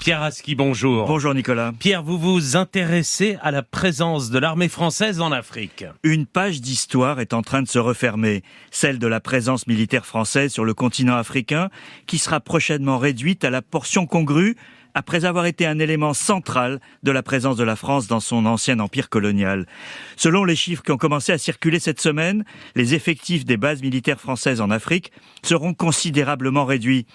Pierre Aski, bonjour. Bonjour Nicolas. Pierre, vous vous intéressez à la présence de l'armée française en Afrique. Une page d'histoire est en train de se refermer, celle de la présence militaire française sur le continent africain, qui sera prochainement réduite à la portion congrue, après avoir été un élément central de la présence de la France dans son ancien empire colonial. Selon les chiffres qui ont commencé à circuler cette semaine, les effectifs des bases militaires françaises en Afrique seront considérablement réduits.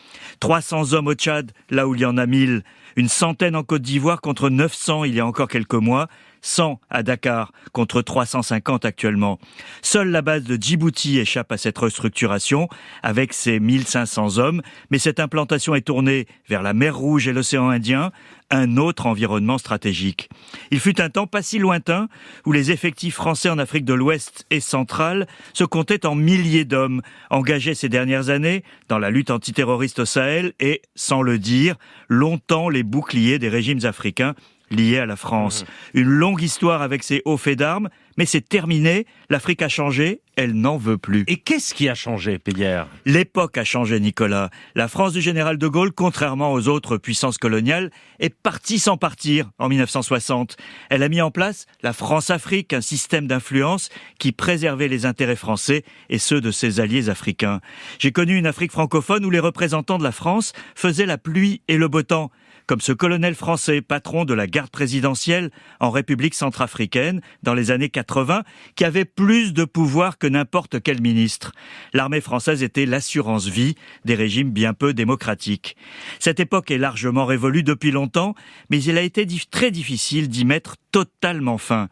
300 hommes au Tchad, là où il y en a 1000. Une centaine en Côte d'Ivoire contre 900 il y a encore quelques mois. 100 à Dakar contre 350 actuellement. Seule la base de Djibouti échappe à cette restructuration avec ses 1500 hommes, mais cette implantation est tournée vers la mer Rouge et l'océan Indien, un autre environnement stratégique. Il fut un temps pas si lointain où les effectifs français en Afrique de l'Ouest et centrale se comptaient en milliers d'hommes engagés ces dernières années dans la lutte antiterroriste au Sahel et, sans le dire, longtemps les boucliers des régimes africains lié à la France. Une longue histoire avec ses hauts faits d'armes, mais c'est terminé. L'Afrique a changé, elle n'en veut plus. Et qu'est-ce qui a changé, Pierre ? L'époque a changé, Nicolas. La France du général de Gaulle, contrairement aux autres puissances coloniales, est partie sans partir en 1960. Elle a mis en place la France-Afrique, un système d'influence qui préservait les intérêts français et ceux de ses alliés africains. J'ai connu une Afrique francophone où les représentants de la France faisaient la pluie et le beau temps, comme ce colonel français, patron de la garde présidentielle en République centrafricaine dans les années 80, qui avait plus de pouvoir que n'importe quel ministre. L'armée française était l'assurance vie des régimes bien peu démocratiques. Cette époque est largement révolue depuis longtemps, mais il a été très difficile d'y mettre totalement fin.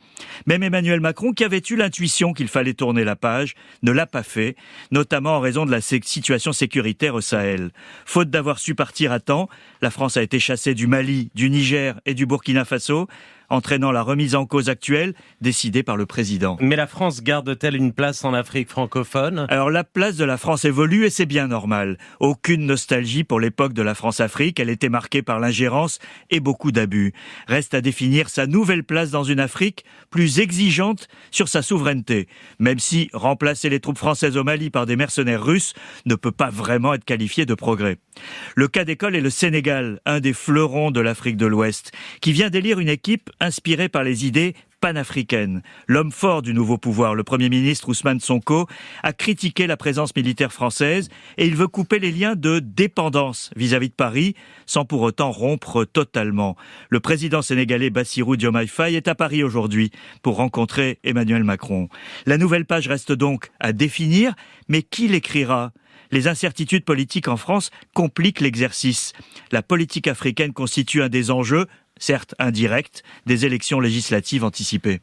Même Emmanuel Macron, qui avait eu l'intuition qu'il fallait tourner la page, ne l'a pas fait, notamment en raison de la situation sécuritaire au Sahel. Faute d'avoir su partir à temps, la France a été chassée du Mali, du Niger et du Burkina Faso, entraînant la remise en cause actuelle décidée par le président. Mais la France garde-t-elle une place en Afrique francophone ? Alors la place de la France évolue et c'est bien normal. Aucune nostalgie pour l'époque de la France-Afrique, elle était marquée par l'ingérence et beaucoup d'abus. Reste à définir sa nouvelle place dans une Afrique plus exigeante sur sa souveraineté, même si remplacer les troupes françaises au Mali par des mercenaires russes ne peut pas vraiment être qualifié de progrès. Le cas d'école est le Sénégal, un des fleurons de l'Afrique de l'Ouest, qui vient d'élire une équipe inspiré par les idées panafricaines. L'homme fort du nouveau pouvoir, le Premier ministre Ousmane Sonko, a critiqué la présence militaire française et il veut couper les liens de dépendance vis-à-vis de Paris, sans pour autant rompre totalement. Le président sénégalais Bassirou Diomaye Faye est à Paris aujourd'hui pour rencontrer Emmanuel Macron. La nouvelle page reste donc à définir, mais qui l'écrira ? Les incertitudes politiques en France compliquent l'exercice. La politique africaine constitue un des enjeux, certes indirect, des élections législatives anticipées.